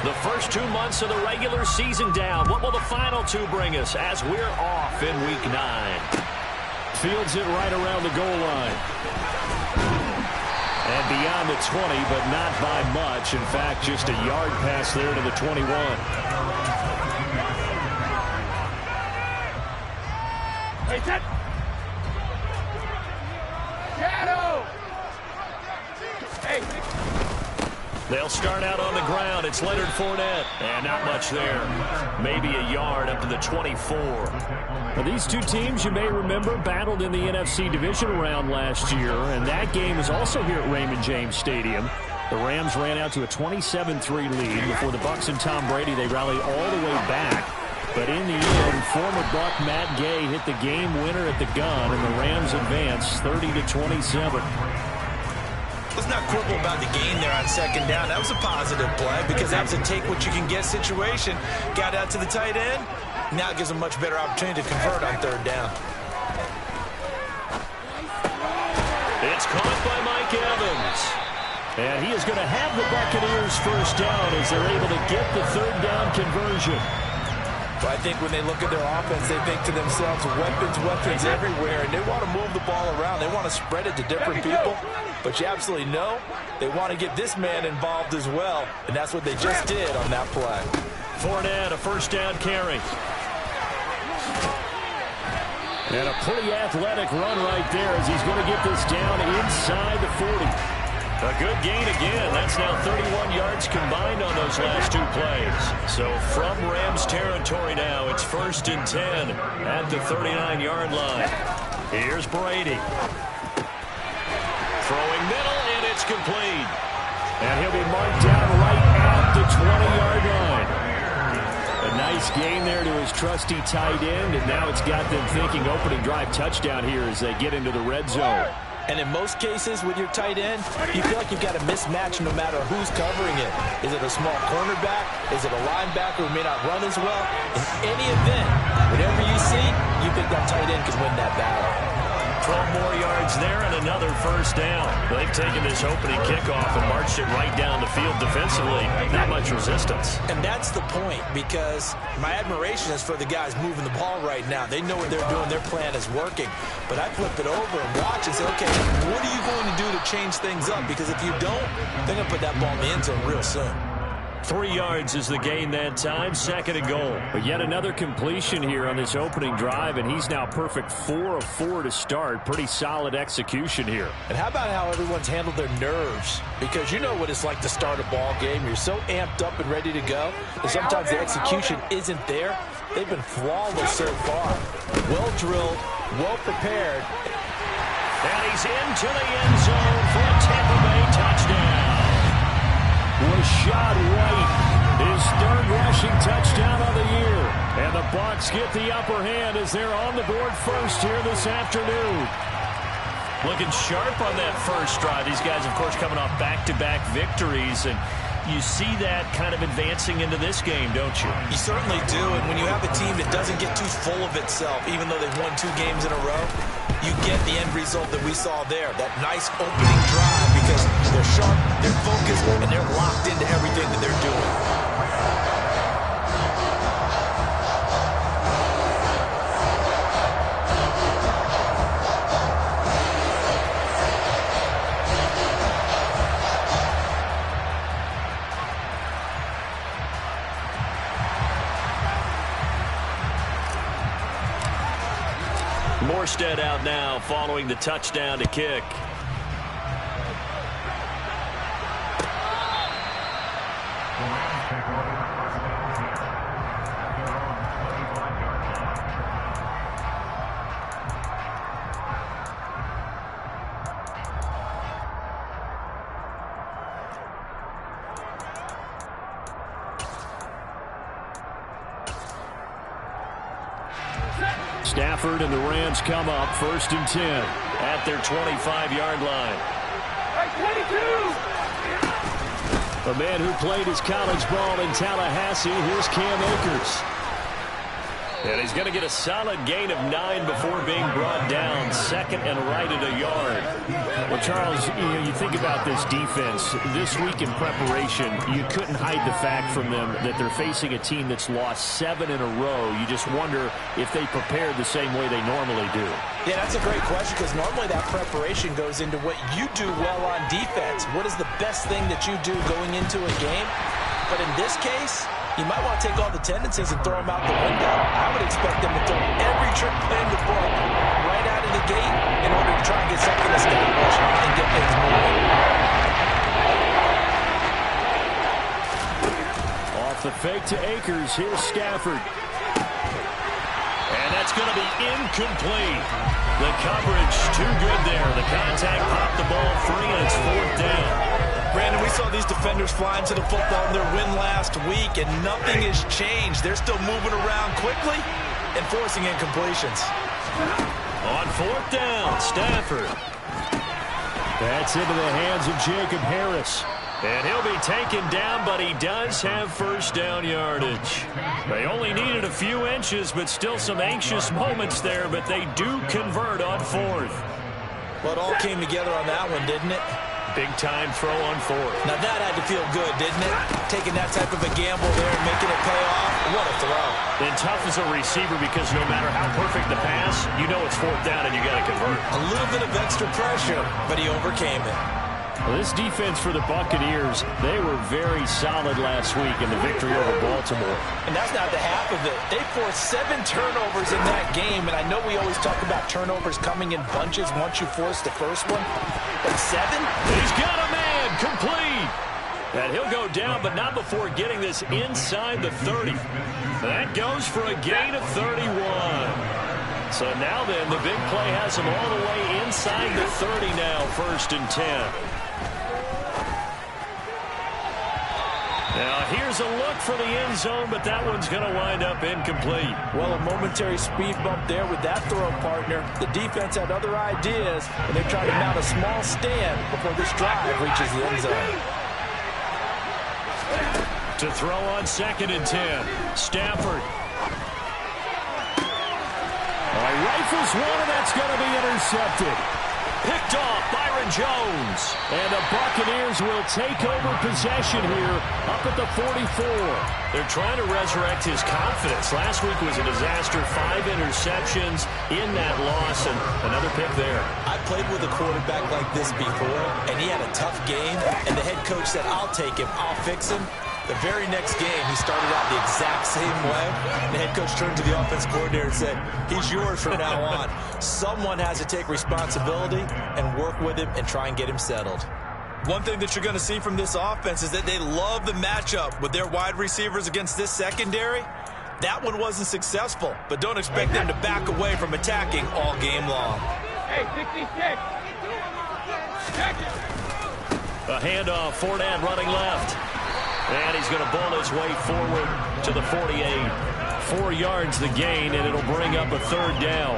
The first 2 months of the regular season down. What will the final 2 bring us as we're off in Week 9? Fields it right around the goal line. And beyond the 20, but not by much. In fact, just a yard pass there to the 21. Hey, set. Shadow. Hey. They'll start out on the ground. It's Leonard Fournette. And not much there. Maybe a yard up to the 24. Now, these two teams, you may remember, battled in the NFC division round last year. And that game was also here at Raymond James Stadium. The Rams ran out to a 27-3 lead. Before the Bucs and Tom Brady, they rallied all the way back. But in the end, former Buck Matt Gay hit the game winner at the gun, and the Rams advanced 30-27. Let's not quibble about the gain there on second down. That was a positive play because that was a take-what-you-can-get situation. Got out to the tight end. Now it gives them much better opportunity to convert on third down. It's caught by Mike Evans. And he is going to have the Buccaneers first down as they're able to get the third down conversion. But I think when they look at their offense, they think to themselves, weapons everywhere, and they want to move the ball around. They want to spread it to different people. But you absolutely know they want to get this man involved as well, and that's what they just did on that play. Fournette, a first down carry. And a pretty athletic run right there as he's going to get this down inside the 40. A good gain again. That's now 31 yards combined on those last 2 plays. So from Rams territory now, it's 1st and 10 at the 39-yard line. Here's Brady. Throwing middle, and it's complete. And he'll be marked down right at the 20-yard line. A nice gain there to his trusty tight end, and now it's got them thinking opening drive touchdown here as they get into the red zone. And in most cases with your tight end, you feel like you've got a mismatch no matter who's covering it. Is it a small cornerback? Is it a linebacker who may not run as well? In any event, whatever you see, you think that tight end can win that battle. 12 more yards there and another first down. They've taken this opening kickoff and marched it right down the field defensively. Not much resistance. And that's the point, because my admiration is for the guys moving the ball right now. They know what they're doing. Their plan is working. But I flip it over and watch and say, okay, what are you going to do to change things up? Because if you don't, they're going to put that ball in the end zone real soon. 3 yards is the gain that time, 2nd and goal. But yet another completion here on this opening drive, and he's now perfect 4 of 4 to start. Pretty solid execution here. And how about how everyone's handled their nerves? Because you know what it's like to start a ball game. You're so amped up and ready to go, and sometimes the execution isn't there. They've been flawless so far. Well drilled, well prepared. And he's into the end zone for a Tampa Bay touchdown. Was shot right. His 3rd rushing touchdown of the year. And the Bucs get the upper hand as they're on the board first here this afternoon. Looking sharp on that first drive. These guys, of course, coming off back-to-back victories. And you see that kind of advancing into this game, don't you? You certainly do. And when you have a team that doesn't get too full of itself, even though they've won 2 games in a row, you get the end result that we saw there. That nice opening drive because they're sharp, they're focused, and they're locked into everything that they're doing. Morstead out now following the touchdown to kick. Stafford and the Rams come up 1st and 10 at their 25-yard line. A man who played his college ball in Tallahassee. Here's Cam Akers. And he's going to get a solid gain of 9 before being brought down. Second and right at a yard. Well, Charles, you think about this defense. This week in preparation, you couldn't hide the fact from them that they're facing a team that's lost 7 in a row. You just wonder if they prepared the same way they normally do. Yeah, that's a great question because normally that preparation goes into what you do well on defense. What is the best thing that you do going into a game? But in this case, you might want to take all the tendencies and throw them out the window. I would expect them to throw every trick play in the book right out of the gate in order to try and get something established and get things moving. Off the fake to Akers. Here's Stafford. And that's going to be incomplete. The coverage too good there. The contact popped the ball free, and it's 4th down. Brandon, we saw these defenders fly into the football in their win last week, and nothing has changed. They're still moving around quickly and forcing incompletions. On 4th down, Stafford. That's into the hands of Jacob Harris. And he'll be taken down, but he does have first down yardage. They only needed a few inches, but still some anxious moments there, but they do convert on 4th. Well, it all came together on that one, didn't it? Big-time throw on 4th. Now, that had to feel good, didn't it? Taking that type of a gamble there and making it pay off. What a throw. And tough as a receiver because no matter how perfect the pass, you know it's 4th down and you got to convert. A little bit of extra pressure, but he overcame it. Well, this defense for the Buccaneers, they were very solid last week in the victory over Baltimore. And that's not the half of it. They forced 7 turnovers in that game, and I know we always talk about turnovers coming in bunches once you force the first one, but 7? He's got a man, complete. And he'll go down, but not before getting this inside the 30. That goes for a gain of 31. So now then, the big play has him all the way inside the 30 now, 1st and 10. Now, here's a look for the end zone, but that one's going to wind up incomplete. Well, a momentary speed bump there with that throw, partner. The defense had other ideas, and they're trying to mount a small stand before this drive reaches the end zone. To throw on 2nd and 10, Stafford. Rifles one, and that's going to be intercepted. Picked off, Byron Jones. And the Buccaneers will take over possession here up at the 44. They're trying to resurrect his confidence. Last week was a disaster. 5 interceptions in that loss, and another pick there. I played with a quarterback like this before, and he had a tough game, and the head coach said, I'll take him, I'll fix him. The very next game, he started out the exact same way. The head coach turned to the offense coordinator and said, he's yours from now on. Someone has to take responsibility and work with him and try and get him settled. One thing that you're going to see from this offense is that they love the matchup with their wide receivers against this secondary. That one wasn't successful, but don't expect them to back away from attacking all game long. Hey, 66. A handoff, Fournette running left. And he's going to ball his way forward to the 48. 4 yards the gain, and it'll bring up a 3rd down.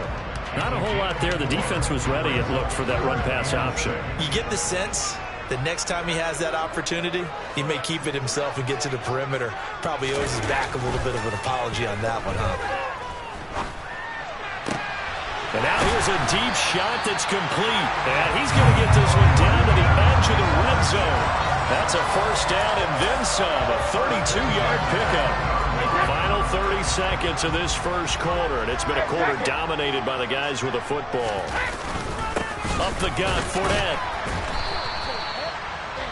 Not a whole lot there. The defense was ready, it looked, for that run-pass option. You get the sense that next time he has that opportunity, he may keep it himself and get to the perimeter. Probably owes his back a little bit of an apology on that one, huh? And now here's a deep shot that's complete. And he's going to get this one down to the edge of the red zone. That's a 1st down and then some. A 32-yard pickup. Final 30 seconds of this first quarter. And it's been a quarter dominated by the guys with the football. Up the gut, Fournette.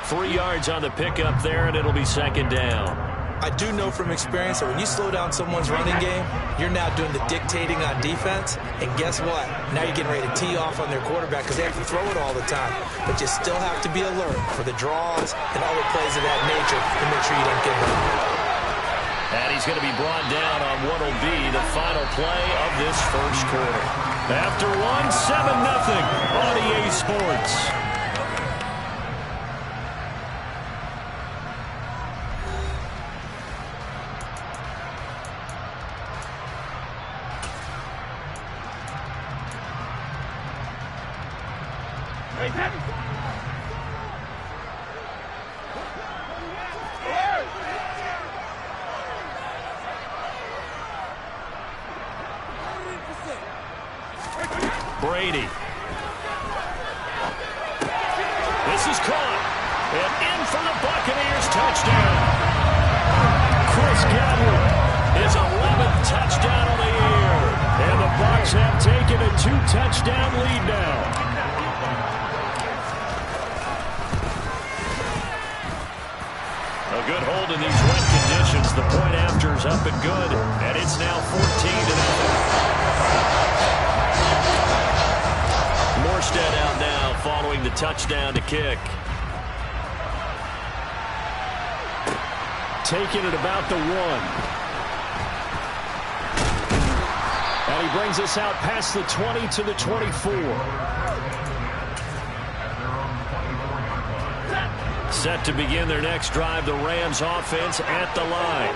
3 yards on the pickup there, and it'll be 2nd down. I do know from experience that when you slow down someone's running game, you're now doing the dictating on defense. And guess what? Now you're getting ready to tee off on their quarterback because they have to throw it all the time. But you still have to be alert for the draws and other plays of that nature to make sure you don't get hurt. And he's going to be brought down on what will be the final play of this first quarter. After 1, 7-0 on EA Sports. Brady. This is caught. And in for the Buccaneers touchdown. Chris Godwin, his 11th touchdown of the year. And the Bucs have taken a 2-touchdown lead now. A good hold in these wet conditions. The point after is up and good. And it's now 14-0. Morstead out now following the touchdown to kick. Taking it about the 1. And he brings us out past the 20 to the 24. Set to begin their next drive, the Rams offense at the line.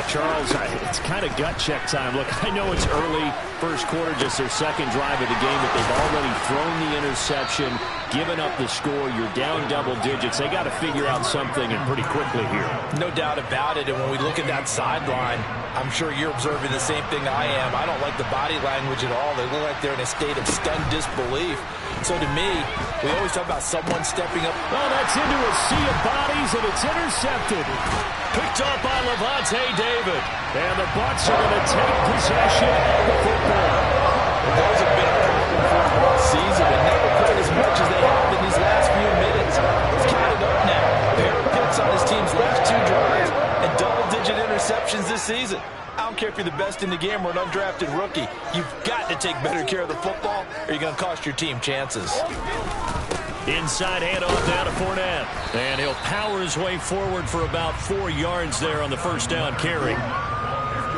Charles, it's kind of gut check time. Look, I know it's early, first quarter, just their second drive of the game, but they've already thrown the interception, given up the score. You're down double digits. They got to figure out something, and pretty quickly here. No doubt about it, and when we look at that sideline, I'm sure you're observing the same thing I am. I don't like the body language at all. They look like they're in a state of stunned disbelief. So to me, we always talk about someone stepping up. Oh, that's into a sea of bodies, and it's intercepted. Picked up by Levante David. And the Bucs are going to take possession of the football. Those have been a problem for them all season, and never quite as much as they have in these last few minutes. It's counted up now. A pair of picks on his team's last 2 drives, and double-digit interceptions this season. I don't care if you're the best in the game or an undrafted rookie. You've got to take better care of the football, or you're going to cost your team chances. Inside handoff down to Fournette. And he'll power his way forward for about 4 yards there on the first down carry.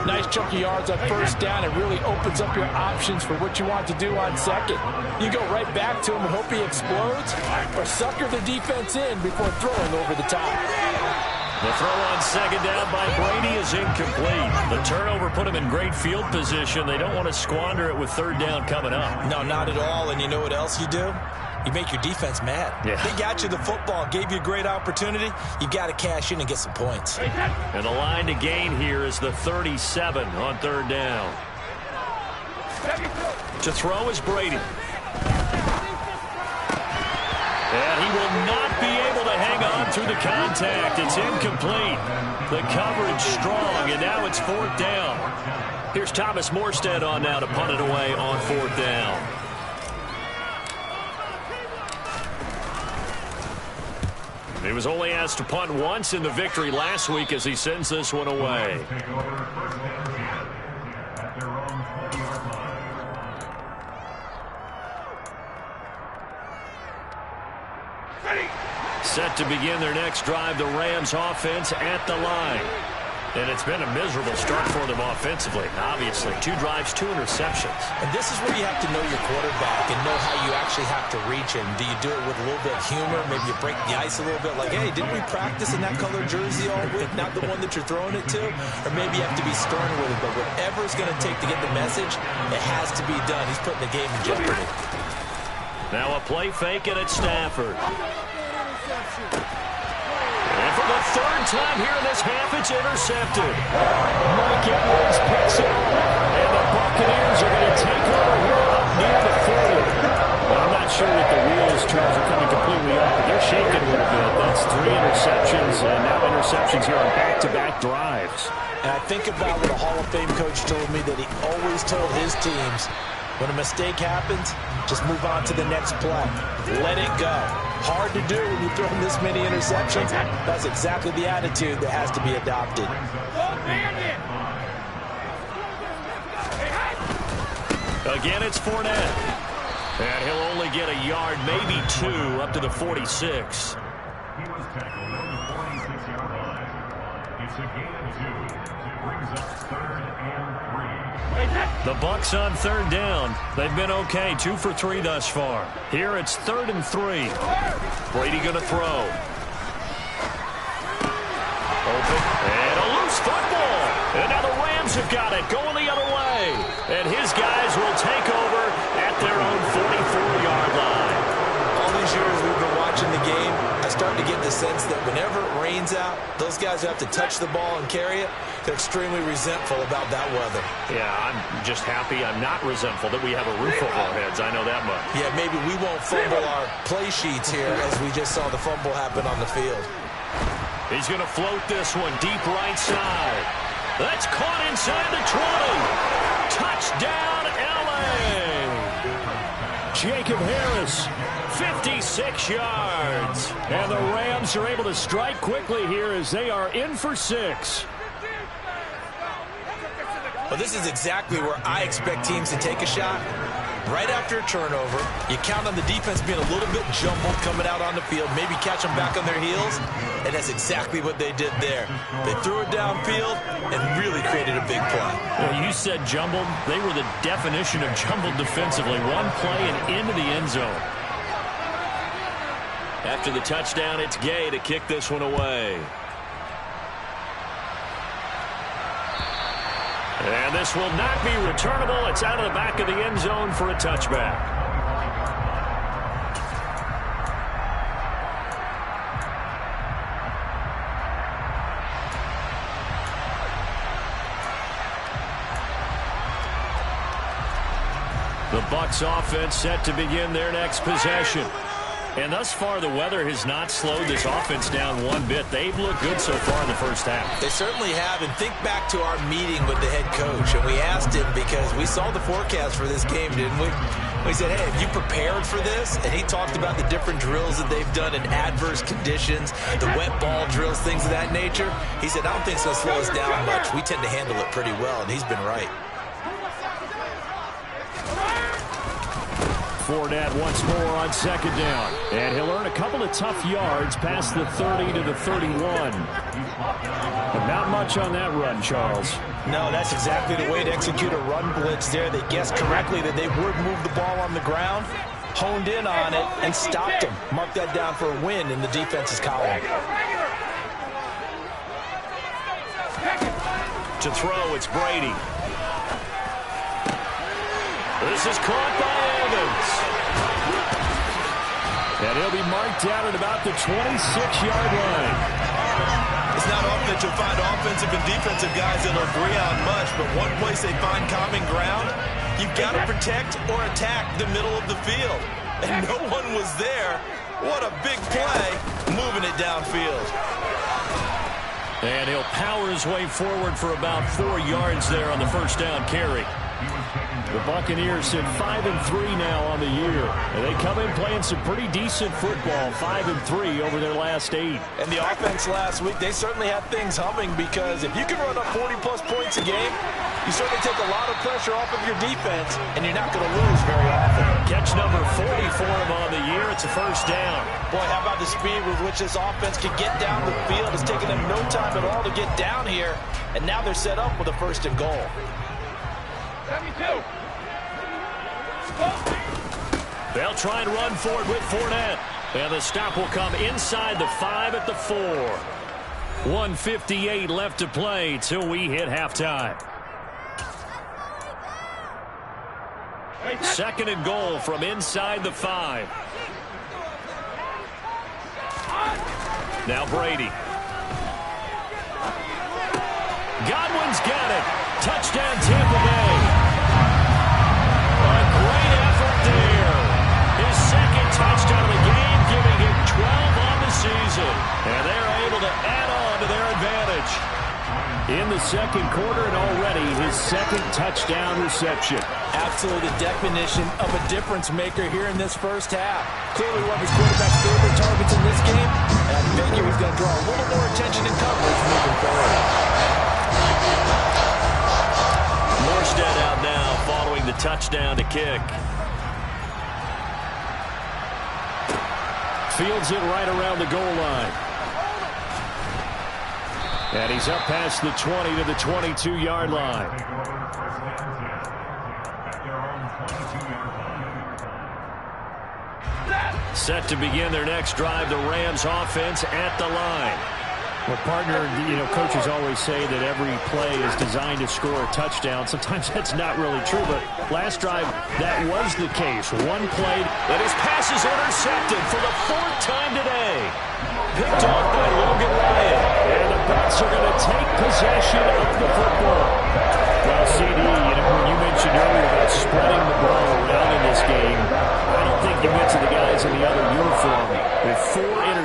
Nice chunky yards on first down. It really opens up your options for what you want to do on second. You go right back to him and hope he explodes, or sucker the defense in before throwing over the top. The throw on second down by Brady is incomplete. The turnover put him in great field position. They don't want to squander it with third down coming up. No, not at all. And you know what else you do? You make your defense mad. Yeah. They got you the football, gave you a great opportunity. You got to cash in and get some points. And the line to gain here is the 37 on third down. To throw is Brady. And he will not be able to hang on through the contact. It's incomplete. The coverage strong, and now it's fourth down. Here's Thomas Morstead on now to punt it away on fourth down. He was only asked to punt once in the victory last week as he sends this one away. Set to begin their next drive, the Rams offense at the line. And it's been a miserable start for them offensively. Obviously, 2 drives, 2 interceptions. And this is where you have to know your quarterback and know how you actually have to reach him. Do you do it with a little bit of humor? Maybe you break the ice a little bit, like, hey, didn't we practice in that color jersey all week, not the one that you're throwing it to? Or maybe you have to be stern with it, but whatever it's going to take to get the message, it has to be done. He's putting the game in jeopardy. Now a play fake, and it's Stafford. And for the 3rd time here in this half, it's intercepted. Mike Edwards picks it up, and the Buccaneers are going to take over here up near the 40. Well, I'm not sure that the wheels, Charles, are coming completely off, but they're shaking a little bit. That's 3 interceptions, and now interceptions here on back-to-back drives. And I think about what a Hall of Fame coach told me, that he always told his teams, when a mistake happens, just move on to the next play. Let it go. Hard to do when you throw this many interceptions. That's exactly the attitude that has to be adopted. Again, it's Fournette. And he'll only get a yard, maybe 2, up to the 46. He was tackled on the 46-yard line. It's a gain of 2. Brings up 3rd and 3. The Bucs on third down. They've been okay, 2 for 3 thus far. Here it's 3rd and 3. Brady going to throw. Open, and a loose football. And now the Rams have got it, going the other way. And his guys will take over at their own 44-yard line. All these years we've been watching the game, I start to get the sense that whenever it rains out, those guys who have to touch the ball and carry it, They're extremely resentful about that weather. Yeah, I'm just happy I'm not resentful that we have a roof over our heads. I know that much. Yeah, maybe we won't fumble our play sheets here as we just saw the fumble happen on the field. He's going to float this one deep right side. That's caught inside the 20. Touchdown, L.A. Jacob Harris, 56 yards. and the Rams are able to strike quickly here as they are in for 6. Well, this is exactly where I expect teams to take a shot. Right after a turnover, you count on the defense being a little bit jumbled coming out on the field, maybe catch them back on their heels, and that's exactly what they did there. They threw it downfield and really created a big play. Well, you said jumbled. They were the definition of jumbled defensively. One play and into the end zone. After the touchdown, it's Gay to kick this one away. And this will not be returnable. It's out of the back of the end zone for a touchback. The Bucs offense set to begin their next possession. And thus far, the weather has not slowed this offense down one bit. They've looked good so far in the first half. They certainly have. And think back to our meeting with the head coach. And we asked him because we saw the forecast for this game, didn't we? We said, hey, have you prepared for this? And he talked about the different drills that they've done in adverse conditions, the wet ball drills, things of that nature. He said, I don't think it's going to slow us down much. We tend to handle it pretty well, and he's been right. Fournette once more on second down. And he'll earn a couple of tough yards past the 30 to the 31. But not much on that run, Charles. No, that's exactly the way to execute a run blitz there. They guessed correctly that they would move the ball on the ground, honed in on it, and stopped them. Mark that down for a win in the defense's column. To throw, it's Brady. This is caught by Evans. And he'll be marked down at about the 26-yard line. It's not often that you'll find offensive and defensive guys that'll agree on much, but one place they find common ground, you've got to protect or attack the middle of the field. And no one was there. What a big play, moving it downfield. And he'll power his way forward for about 4 yards there on the first down carry. The Buccaneers sit 5-3 now on the year. And they come in playing some pretty decent football, 5-3 over their last 8. And the offense last week, they certainly had things humming because if you can run up 40-plus points a game, you certainly take a lot of pressure off of your defense, and you're not going to lose very often. Catch number 40 for him on the year. It's a first down. Boy, how about the speed with which this offense can get down the field? It's taken them no time at all to get down here, and now they're set up with a first and goal. 72. They'll try and run for it with Fournette. And the stop will come inside the 5 at the 4. 1:58 left to play till we hit halftime. Second and goal from inside the 5. Now Brady. Godwin's got it. Touchdown Tampa Bay. A great effort there. His second touchdown of the game, giving him 12 on the season. And they're able to add on to their advantage. In the second quarter and already his second touchdown reception. Absolutely the definition of a difference maker here in this first half. Clearly one of his quarterback's favorite targets in this game. And I figure he's going to draw a little more attention and coverage moving forward. Morstead out now following the touchdown to kick. Fields it right around the goal line. And he's up past the 20 to the 22-yard line. Set to begin their next drive, the Rams offense at the line. Well, partner, coaches always say that every play is designed to score a touchdown. Sometimes that's not really true, but last drive, that was the case. One play, and his pass is intercepted for the 4th time today. Picked off by Logan Ryan. And the Bucs are going to take possession of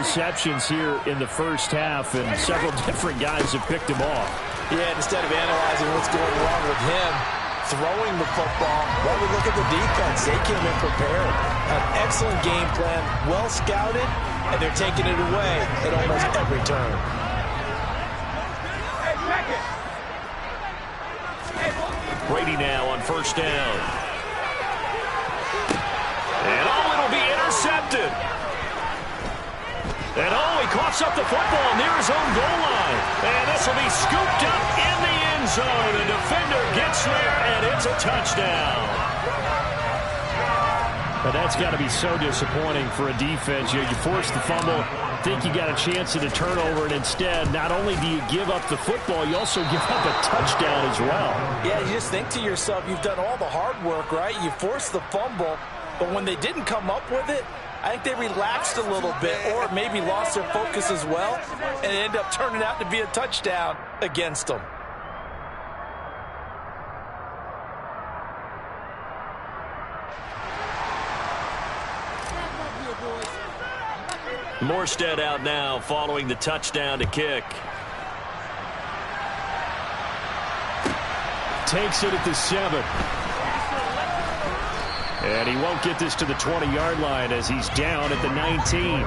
interceptions here in the first half, and several different guys have picked him off. Yeah, instead of analyzing what's going wrong with him throwing the football, well, we look at the defense. They came in prepared. An excellent game plan, well scouted, and they're taking it away at almost every turn. Brady now on first down. And it'll be intercepted. And he coughs up the football near his own goal line. And this will be scooped up in the end zone. The defender gets there, and it's a touchdown. But that's got to be so disappointing for a defense. You force the fumble, think you got a chance at a turnover, and instead, not only do you give up the football, you also give up a touchdown as well. Yeah, you just think to yourself, you've done all the hard work, right? You forced the fumble, but when they didn't come up with it, I think they relaxed a little bit or maybe lost their focus as well, and it ended up turning out to be a touchdown against them. Morstead out now following the touchdown to kick. Takes it at the 7. And he won't get this to the 20-yard line as he's down at the 19.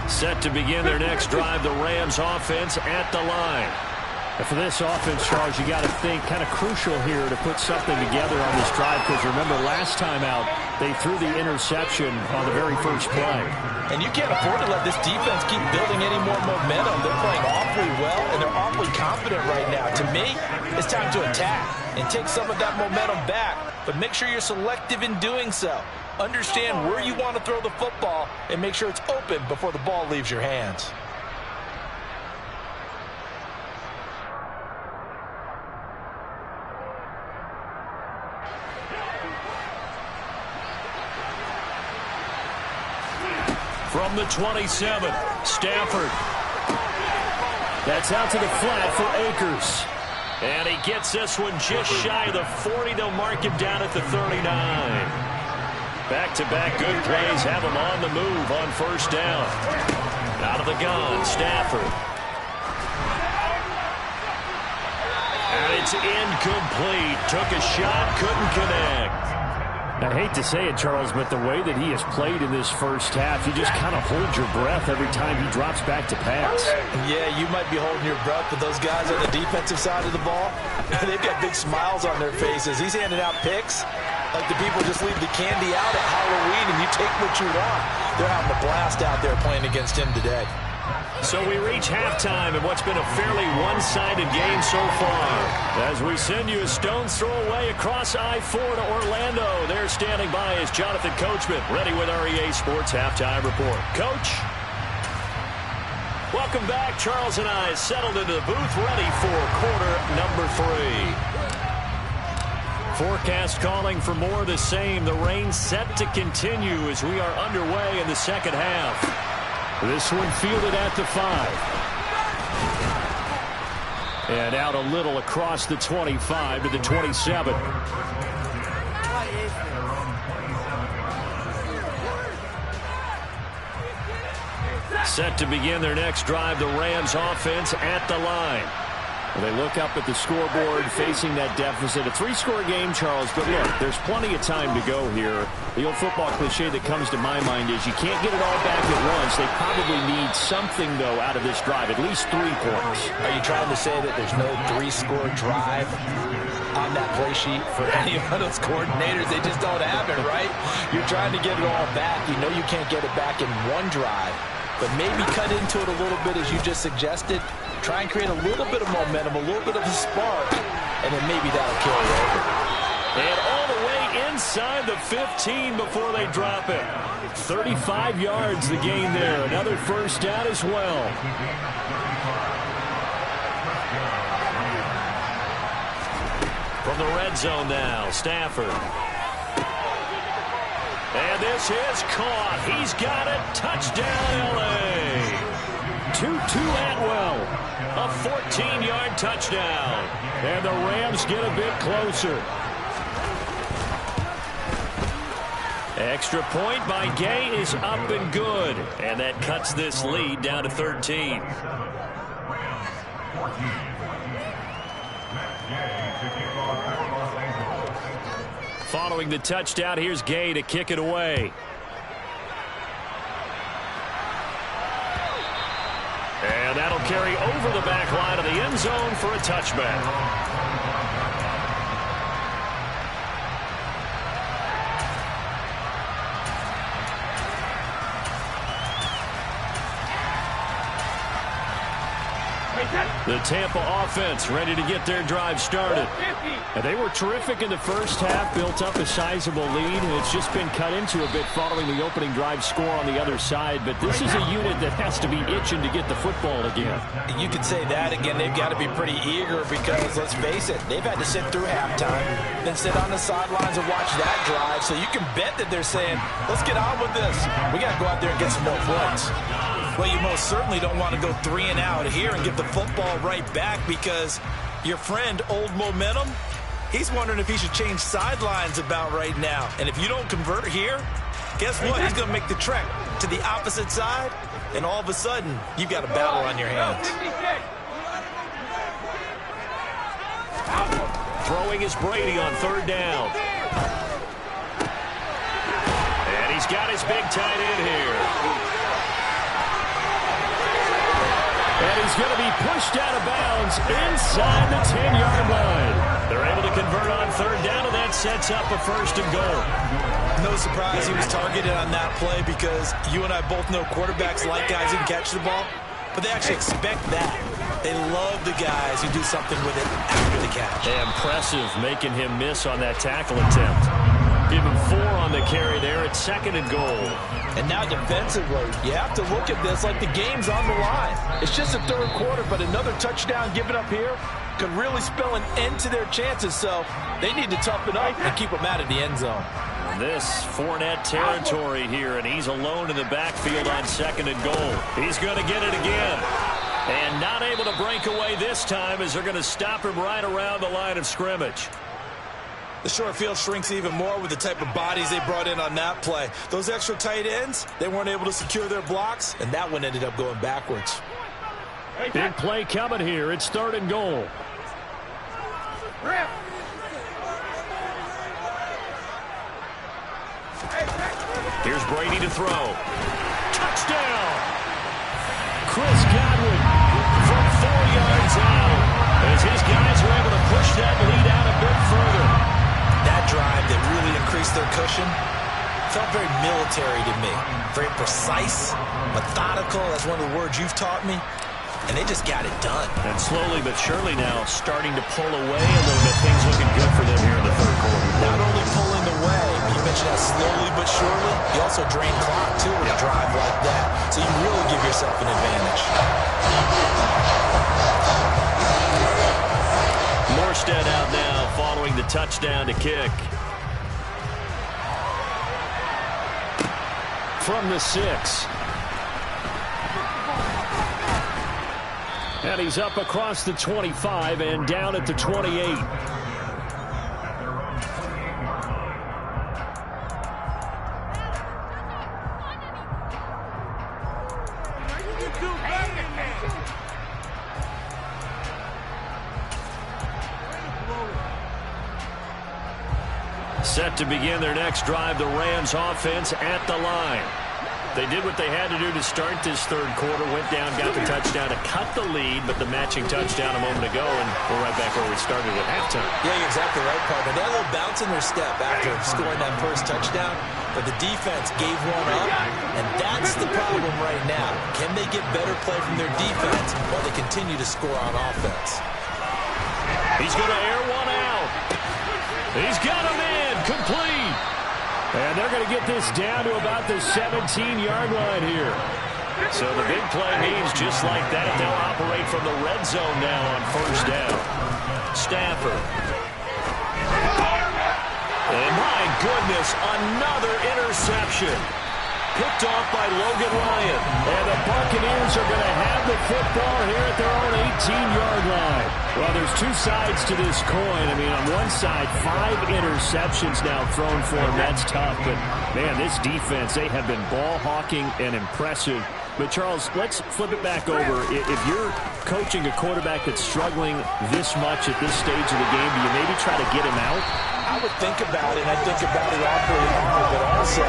Set to begin their next drive, the Rams offense at the line. And for this offense, Charles, you got to think kind of crucial here to put something together on this drive, because remember last time out they threw the interception on the very first play. And you can't afford to let this defense keep building any more momentum. They're playing awfully well, and they're awfully confident right now. To me, it's time to attack and take some of that momentum back, but make sure you're selective in doing so. Understand where you want to throw the football and make sure it's open before the ball leaves your hands. From the 27, Stafford. That's out to the flat for Akers. And he gets this one just shy of the 40. They'll mark him down at the 39. Back-to-back good plays have him on the move on first down. Out of the gun, Stafford. And it's incomplete. Took a shot, couldn't connect. I hate to say it, Charles, but the way that he has played in this first half, you just kind of hold your breath every time he drops back to pass. Yeah, you might be holding your breath, but those guys on the defensive side of the ball, they've got big smiles on their faces. He's handing out picks like the people just leave the candy out at Halloween and you take what you want. They're having a blast out there playing against him today. So we reach halftime in what's been a fairly one-sided game so far. As we send you a stone's throw away across I-4 to Orlando. There standing by is Jonathan Coachman, ready with our EA Sports Halftime Report. Coach? Welcome back. Charles and I settled into the booth, ready for quarter number 3. Forecast calling for more of the same. The rain set to continue as we are underway in the second half. This one fielded at the 5. And out a little across the 25 to the 27. Set to begin their next drive, the Rams offense at the line. Well, they look up at the scoreboard facing that deficit. A 3-score game, Charles, but look, there's plenty of time to go here. The old football cliche that comes to my mind is you can't get it all back at once. They probably need something, though, out of this drive, at least 3 points. Are you trying to say that there's no 3-score drive on that play sheet for any of those coordinators? They just don't have it, right? You're trying to get it all back. You know you can't get it back in one drive, but maybe cut into it a little bit as you just suggested. Try and create a little bit of momentum, a little bit of a spark, and then maybe that'll carry over. And all the way inside the 15 before they drop it. 35 yards the gain there. Another first down as well. From the red zone now, Stafford. And this is caught. He's got it. Touchdown, L.A. Tutu Atwell. A 14-yard touchdown. And the Rams get a bit closer. Extra point by Gay is up and good. And that cuts this lead down to 13. Following the touchdown, here's Gay to kick it away. And that'll carry over the back line of the end zone for a touchback. The Tampa offense ready to get their drive started. And they were terrific in the first half, built up a sizable lead, and it's just been cut into a bit following the opening drive score on the other side. But this is a unit that has to be itching to get the football again. You could say that again. They've got to be pretty eager because, let's face it, they've had to sit through halftime, then sit on the sidelines and watch that drive. So you can bet that they're saying, let's get on with this. We got to go out there and get some more points. Well, you most certainly don't want to go 3 and out here and give the football right back because your friend, Old Momentum, he's wondering if he should change sidelines about right now. And if you don't convert here, guess what? He's going to make the trek to the opposite side, and all of a sudden, you've got a battle on your hands. Throwing is Brady on 3rd down. And he's got his big tight end here. And he's going to be pushed out of bounds inside the 10-yard line. They're able to convert on 3rd down, and that sets up a 1st and goal. No surprise he was targeted on that play because you and I both know quarterbacks like guys who can catch the ball, but they actually expect that. They love the guys who do something with it after the catch. Impressive making him miss on that tackle attempt. Give him 4 on the carry there at 2nd and goal. And now defensively, you have to look at this like the game's on the line. It's just a 3rd quarter, but another touchdown given up here could really spell an end to their chances. So they need to toughen up and keep them out of the end zone. And this Fournette territory here, and he's alone in the backfield on 2nd and goal. He's going to get it again. And not able to break away this time as they're going to stop him right around the line of scrimmage. The short field shrinks even more with the type of bodies they brought in on that play. Those extra tight ends, they weren't able to secure their blocks, and that one ended up going backwards. Big play coming here. It's 3rd and goal. Here's Brady to throw. Touchdown! Chris Godwin From 4 yards out, as his guys were able to push that lead out a bit further. That drive that really increased their cushion felt very military to me. Very precise, methodical. That's one of the words you've taught me. And they just got it done. And slowly but surely now starting to pull away a little bit. Things looking good for them here in the 3rd quarter. Not only pulling away, but you mentioned that slowly but surely. You also drain clock, too, with a drive like that. So you really give yourself an advantage. Morstead out now following the touchdown to kick. from the 6. And he's up across the 25 and down at the 28. Set to begin their next drive, the Rams offense at the line. They did what they had to do to start this third quarter, went down, got the touchdown to cut the lead, but the matching touchdown a moment ago, and we're right back where we started at halftime. Yeah, you're exactly right, partner. They had a little bounce in their step after scoring that first touchdown, but the defense gave one up, and that's the problem right now. Can they get better play from their defense while they continue to score on offense? He's going to air one out. He's got him in, complete. And they're going to get this down to about the 17-yard line here. So the big play means just like that, they'll operate from the red zone now on first down. Stafford. And my goodness, another interception. Picked off by Logan Ryan. And the Buccaneers are going to have the football here at their own 18-yard line. Well, there's two sides to this coin. I mean, on one side, 5 interceptions now thrown for him. That's tough. But, man, this defense, they have been ball hawking and impressive. But, Charles, let's flip it back over. If you're coaching a quarterback that's struggling this much at this stage of the game, do you maybe try to get him out? I would think about it, and I think about it awfully hard, but also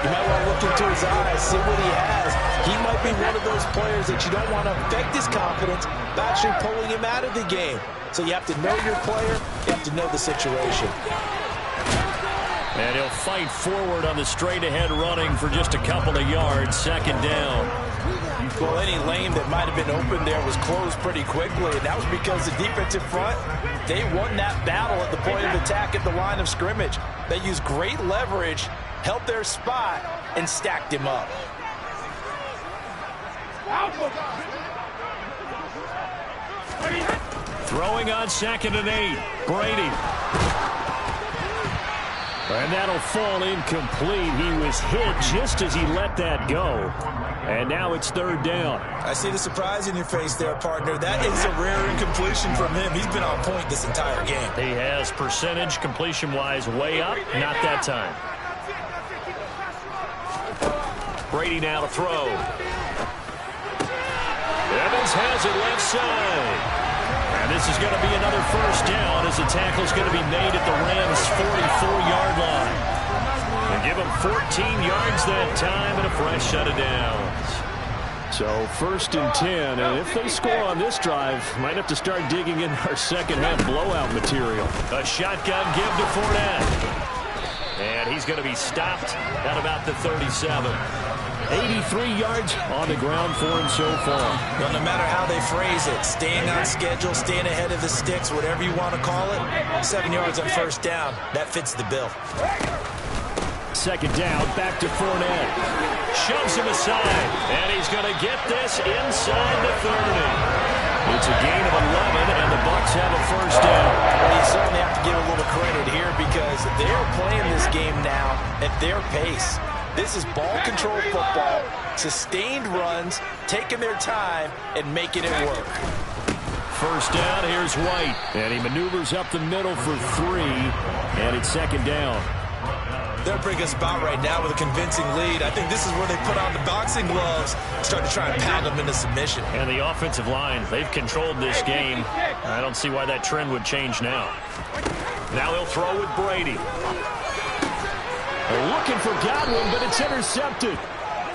you might want to look into his eyes, see what he has. He might be one of those players that you don't want to affect his confidence by actually pulling him out of the game. So you have to know your player, you have to know the situation. And he'll fight forward on the straight-ahead running for just a couple of yards, second down. Well, any lane that might have been open there was closed pretty quickly, and that was because the defensive front, they won that battle at the point of attack at the line of scrimmage. They used great leverage, held their spot, and stacked him up. Throwing on 2nd and 8. Brady. And that'll fall incomplete. He was hit just as he let that go. And now it's 3rd down. I see the surprise in your face there, partner. That is a rare incompletion from him. He's been on point this entire game. He has percentage completion-wise way up. Not that time. Brady now to throw. Evans has it left side. And this is going to be another first down as the tackle is going to be made at the Rams' 44-yard line. And give them 14 yards that time and a fresh set of downs. So 1st and 10, and if they score on this drive, might have to start digging in our second-half blowout material. A shotgun give to Fournette. And he's going to be stopped at about the 37. 83 yards on the ground for him so far. Well, no matter how they phrase it, staying on schedule, staying ahead of the sticks, whatever you want to call it, 7 yards on first down, that fits the bill. 2nd down, back to Fournette. Shoves him aside, and he's going to get this inside the 30. It's a gain of 11, and the Bucs have a first down. Well, you certainly have to give a little credit here because they're playing this game now at their pace. This is ball control football, sustained runs, taking their time, and making it work. First down, here's White. And he maneuvers up the middle for 3, and it's 2nd down. They're bringing us about right now with a convincing lead. I think this is where they put on the boxing gloves, start to try and pound them into submission. And the offensive line, they've controlled this game. I don't see why that trend would change now. Now he'll throw with Brady. They're looking for Godwin, but it's intercepted.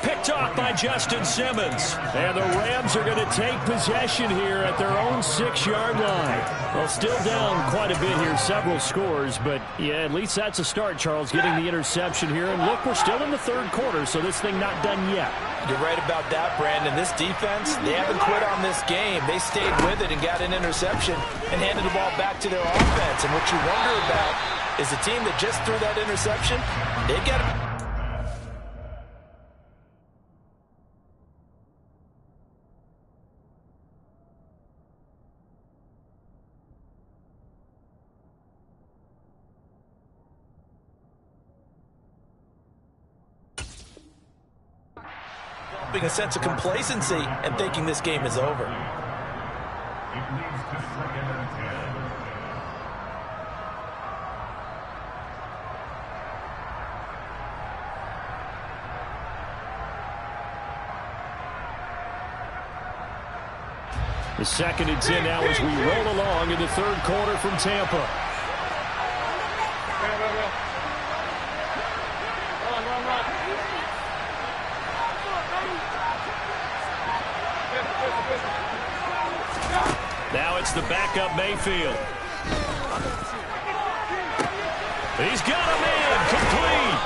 Picked off by Justin Simmons. And the Rams are going to take possession here at their own 6-yard line. Well, still down quite a bit here, several scores, but yeah, at least that's a start, Charles, getting the interception here. And look, we're still in the 3rd quarter, so this thing not done yet. You're right about that, Brandon. This defense, they haven't quit on this game. They stayed with it and got an interception and handed the ball back to their offense. And what you wonder about is the team that just threw that interception, they got it. A sense of complacency and thinking this game is over. It leads to 2nd and 10. The 2nd and 10 now as we roll along in the 3rd quarter from Tampa. Now it's the backup Mayfield. He's got him in, complete.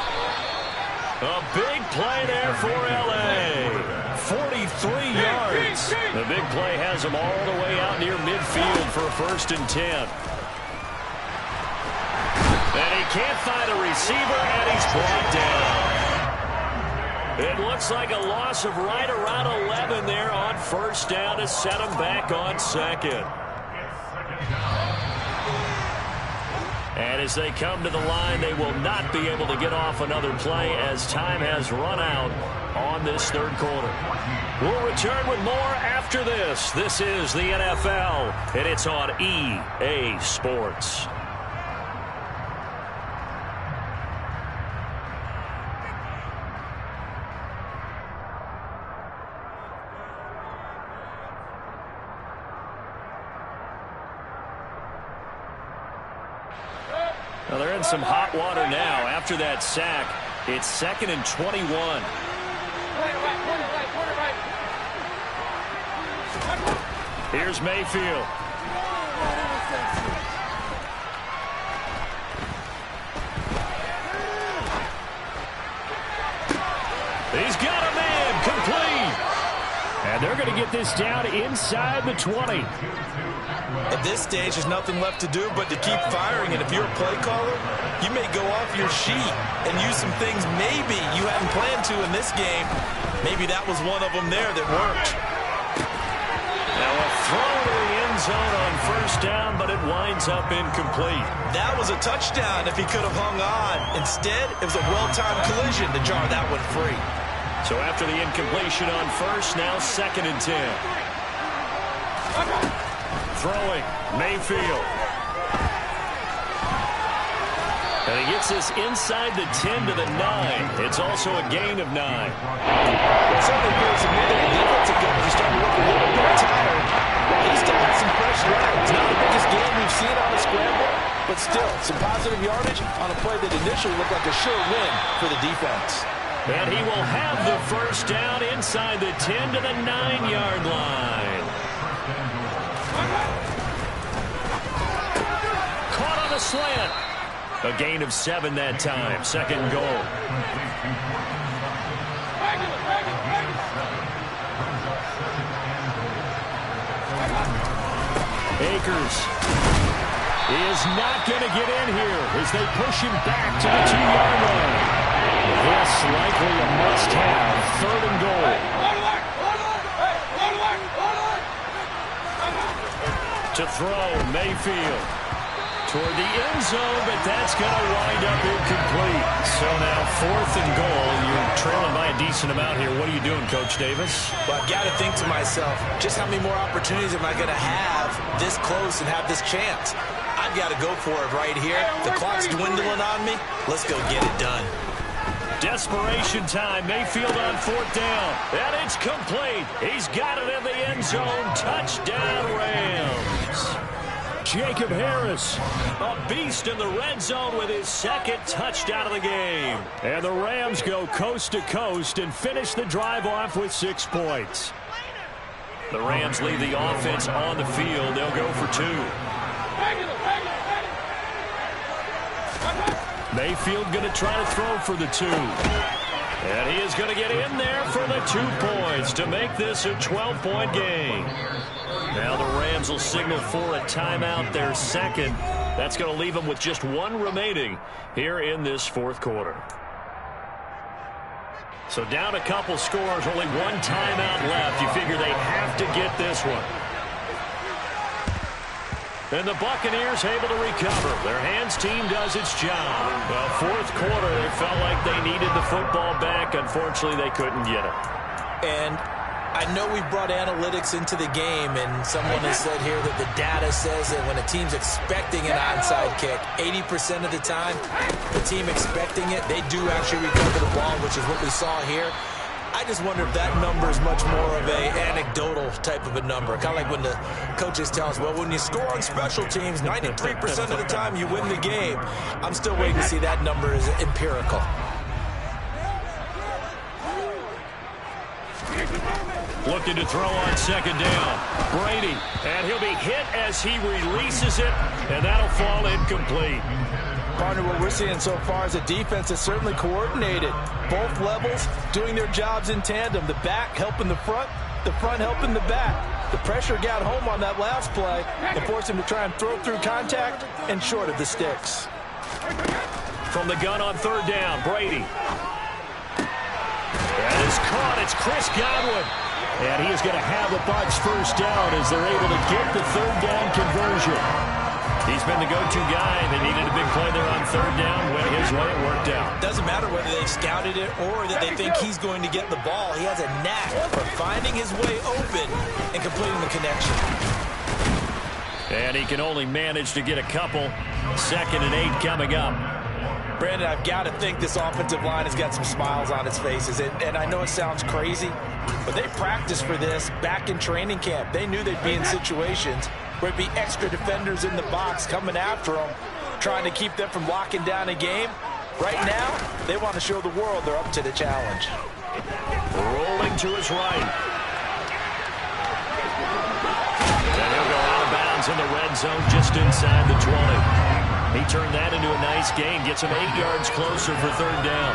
A big play there for L.A. 43 yards. The big play has him all the way out near midfield for a 1st and 10. And he can't find a receiver, and he's brought down. It looks like a loss of right around 11 there on 1st down to set him back on 2nd. And as they come to the line, they will not be able to get off another play as time has run out on this third quarter. We'll return with more after this. This is the NFL, and it's on EA Sports. Well, they're in some hot water now. After that sack, it's 2nd and 21. Here's Mayfield. He's got a man, complete. And they're going to get this down inside the 20. At this stage, there's nothing left to do but to keep firing. And if you're a play caller, you may go off your sheet and use some things maybe you hadn't planned to in this game. Maybe that was one of them there that worked. Now a throw to the end zone on first down, but it winds up incomplete. That was a touchdown if he could have hung on. Instead, it was a well-timed collision to jar that one free. So after the incompletion on first, now 2nd and 10. Throwing, Mayfield. And he gets this inside the 10 to the 9. It's also a gain of 9. Well, certainly appears to me that the defensive guys are starting to look a little bit tired. He still has some fresh legs. It's not the biggest game we've seen on a scramble, but still, some positive yardage on a play that initially looked like a sure win for the defense. And he will have the first down inside the 10 to the 9-yard line. Caught on a slant. A gain of 7 that time. 2nd and goal. Akers is not going to get in here as they push him back to the 2-yard line. This likely a must-have. 3rd and goal. To throw, Mayfield toward the end zone, but that's going to wind up incomplete. So now 4th and goal. You're trailing by a decent amount here. What are you doing, Coach Davis? Well, I've got to think to myself, just how many more opportunities am I going to have this close and have this chance? I've got to go for it right here. The clock's dwindling on me. Let's go get it done. Desperation time. Mayfield on 4th down. And it's complete. He's got it in the end zone. Touchdown, Rams. Jacob Harris, a beast in the red zone with his 2nd touchdown of the game. And the Rams go coast to coast and finish the drive off with 6 points. The Rams leave the offense on the field. They'll go for 2. Mayfield going to try to throw for the 2. And he is going to get in there for the 2 points to make this a 12-point game. Now the Rams will signal for a timeout, their 2nd. That's going to leave them with just 1 remaining here in this 4th quarter. So down a couple scores, only 1 timeout left. You figure they have to get this one. And the Buccaneers able to recover. Their hands team does its job. Well, 4th quarter, they felt like they needed the football back. Unfortunately, they couldn't get it. And I know we've brought analytics into the game, and someone has said here that the data says that when a team's expecting an onside kick, 80% of the time, the team expecting it, they do actually recover the ball, which is what we saw here. I just wonder if that number is much more of a anecdotal type of a number. Kind of like when the coaches tell us, well, when you score on special teams, 93% of the time you win the game. I'm still waiting to see that number is empirical. Looking to throw on 2nd down. Brady, and he'll be hit as he releases it, and that'll fall incomplete. Partner, what we're seeing so far is a defense that's certainly coordinated. Both levels doing their jobs in tandem. The back helping the front helping the back. The pressure got home on that last play and forced him to try and throw through contact and short of the sticks. From the gun on 3rd down, Brady. That is caught. It's Chris Godwin. And he is going to have the Bucs first down as they're able to get the 3rd down conversion. He's been the go-to guy. They needed a big play there on third down. Went his way, it worked out. Doesn't matter whether they've scouted it or that they think he's going to get the ball. He has a knack for finding his way open and completing the connection. And he can only manage to get a couple. 2nd and 8 coming up. Brandon, I've got to think this offensive line has got some smiles on its faces. And I know it sounds crazy, but they practiced for this back in training camp. They knew they'd be in situations where it'd be extra defenders in the box coming after them, trying to keep them from locking down a game. Right now, they want to show the world they're up to the challenge. Rolling to his right. And he'll go out of bounds in the red zone just inside the 20. He turned that into a nice gain, gets him 8 yards closer for third down.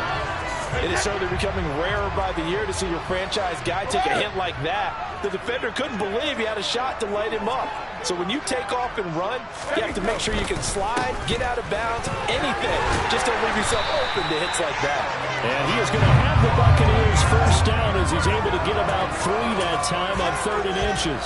It is certainly becoming rarer by the year to see your franchise guy take a hit like that. The defender couldn't believe he had a shot to light him up. So when you take off and run, you have to make sure you can slide, get out of bounds, anything. Just don't leave yourself open to hits like that. And he is going to have the Buccaneers first down as he's able to get about 3 that time on 3rd and inches.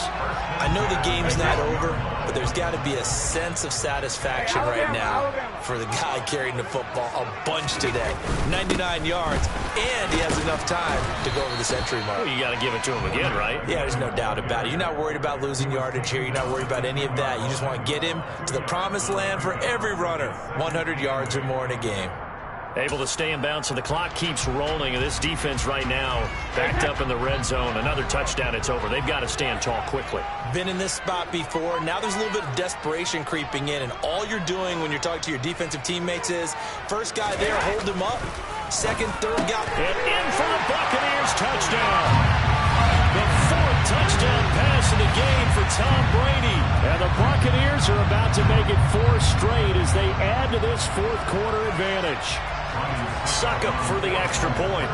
I know the game's not over, but there's got to be a sense of satisfaction right now for the guy carrying the football a bunch today. 99 yards, and he has enough time to go over the century mark. Well, you got to give it to him again, right? Yeah, there's no doubt about it. You're not worried about losing yardage here. You're not worried about any of that. You just want to get him to the promised land for every runner. 100 yards or more in a game. Able to stay in bounds, and the clock keeps rolling. And this defense right now backed up in the red zone. Another touchdown, it's over. They've got to stand tall quickly. Been in this spot before. Now there's a little bit of desperation creeping in, and all you're doing when you're talking to your defensive teammates is first guy there, hold him up. Second, third guy. And in for the Buccaneers, touchdown. The 4th touchdown pass of the game for Tom Brady. And the Buccaneers are about to make it 4 straight as they add to this 4th quarter advantage. Suck up for the extra point.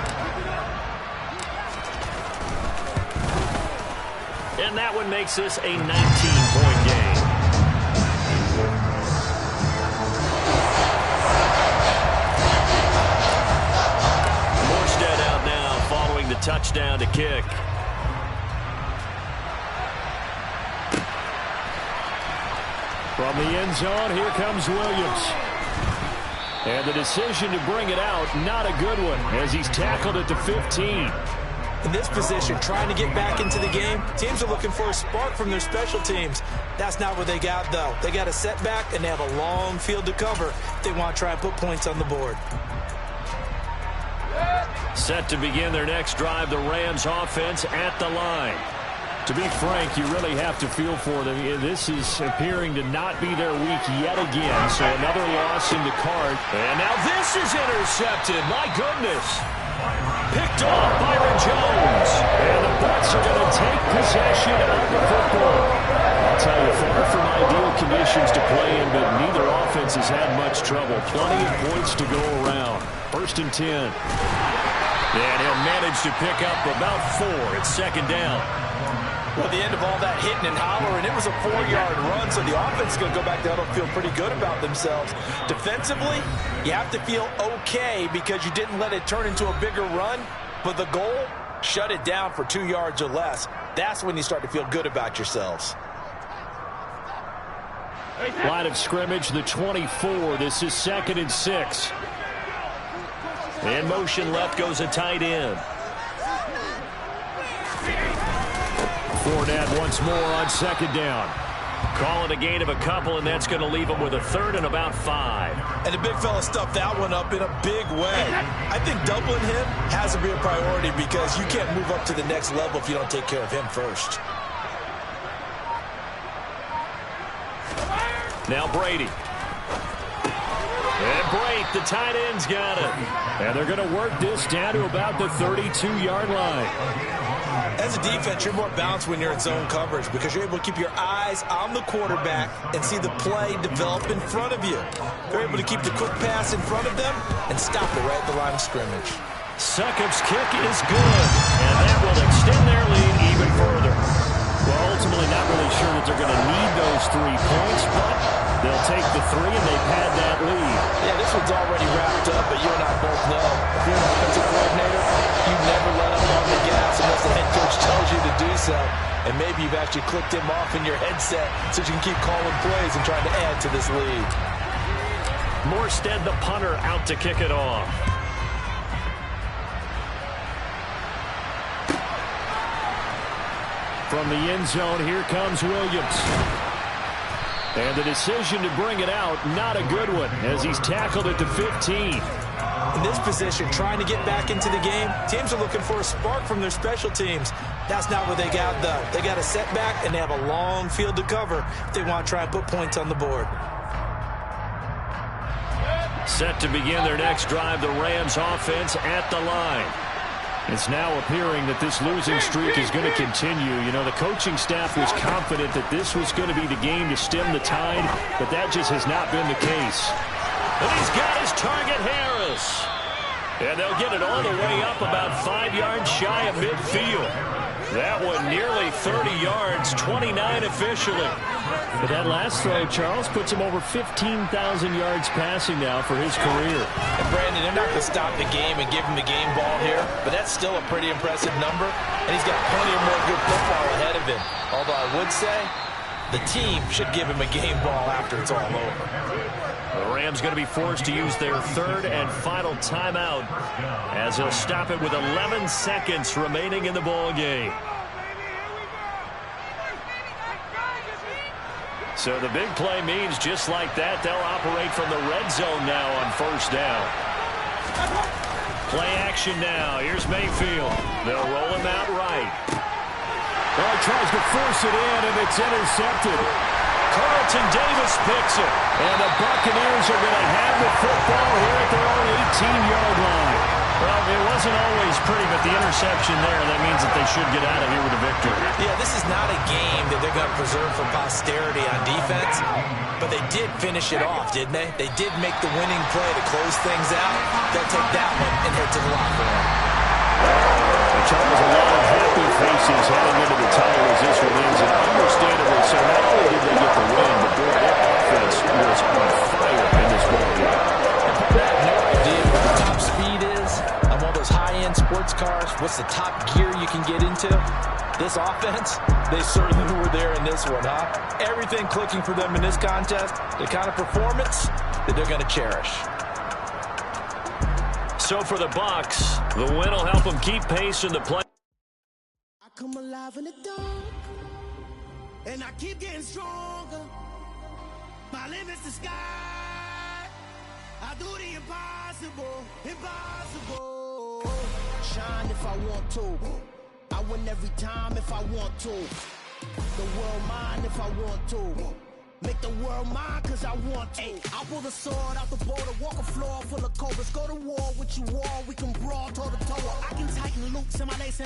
And that one makes this a 19-point game. Morstead out now following the touchdown to kick. From the end zone, here comes Williams. And the decision to bring it out, not a good one, as he's tackled at the 15. In this position, trying to get back into the game, teams are looking for a spark from their special teams. That's not what they got, though. They got a setback, and they have a long field to cover. They want to try and put points on the board. Set to begin their next drive, the Rams offense at the line. To be frank, you really have to feel for them. This is appearing to not be their week yet again, so another loss in the card. And now this is intercepted. My goodness. Picked off Byron Jones. And the Bucs are going to take possession of the football. I'll tell you, far from ideal conditions to play in, but neither offense has had much trouble. Plenty of points to go around. 1st and 10. And he'll manage to pick up about 4. It's 2nd down. Well, at the end of all that hitting and hollering, it was a 4-yard run, so the offense is going to go back there and feel pretty good about themselves. Defensively, you have to feel okay because you didn't let it turn into a bigger run, but the goal, shut it down for 2 yards or less. That's when you start to feel good about yourselves. Line of scrimmage, the 24. This is 2nd and 6. In motion left goes a tight end. Fournette once more on 2nd down. Call it a gain of a couple, and that's going to leave him with a 3rd and about 5. And the big fella stuffed that one up in a big way. I think doubling him has to be a priority because you can't move up to the next level if you don't take care of him first. Now Brady. And Brake, the tight end's got it. And they're going to work this down to about the 32-yard line. As a defense, you're more balanced when you're in zone coverage because you're able to keep your eyes on the quarterback and see the play develop in front of you. They're able to keep the quick pass in front of them and stop it right at the line of scrimmage. Succop's kick is good, and that will extend their lead even further. Well, ultimately not really sure that they're going to need those 3 points, but they'll take the 3 and they've had that lead. Yeah, this one's already wrapped up, but you and I both know if you're an offensive coordinator, you never let up on the gas unless the head coach tells you to do so. And maybe you've actually clicked him off in your headset so you can keep calling plays and trying to add to this lead. Morstead, the punter, out to kick it off. From the end zone, here comes Williams. And the decision to bring it out, not a good one, as he's tackled at the 15. In this position, trying to get back into the game, teams are looking for a spark from their special teams. That's not what they got, though. They got a setback, and they have a long field to cover if they want to try and put points on the board. Set to begin their next drive, the Rams offense at the line. It's now appearing that this losing streak is going to continue. You know, the coaching staff was confident that this was going to be the game to stem the tide, but that just has not been the case. And he's got his target, Harris. And they'll get it all the way up about 5 yards shy of midfield. That one nearly 30 yards, 29 officially. But that last throw, Charles, puts him over 15,000 yards passing now for his career. And Brandon, they're not going to stop the game and give him the game ball here, but that's still a pretty impressive number. And he's got plenty of more good football ahead of him. Although I would say the team should give him a game ball after it's all over. The Rams going to be forced to use their third and final timeout as they'll stop it with 11 seconds remaining in the ball game. So the big play means just like that, they'll operate from the red zone now on first down. Play action now. Here's Mayfield. They'll roll him out right. Oh, he tries to force it in, and it's intercepted. Carlton Davis picks it. And the Buccaneers are going to have the football here at their own 18-yard line. Well, it wasn't always pretty, but the interception there, that means that they should get out of here with a victory. Yeah, this is not a game that they're going to preserve for posterity on defense, but they did finish it off, didn't they? They did make the winning play to close things out. They'll take that one and head to the locker room. Charles, a lot of happy faces heading into the title as this one is, and understandably so. Not only did they get the win, but boy, their offense was on fire in this ball game. I have no idea what the top speed is on one of those high-end sports cars. What's the top gear you can get into? This offense, they certainly were there in this one, huh? Everything clicking for them in this contest, the kind of performance that they're going to cherish. So for the Bucs, the win will help them keep pace in the play. I come alive in the dark, and I keep getting stronger. My limit's the sky. I do the impossible, impossible. Shine if I want to. I win every time if I want to. The world mine if I want to. Make the world mine cause I want to. I'll pull the sword out the border, walk a floor full of cobras. Go to war with you all, we can brawl toe to toe. I can tighten loops in my lace and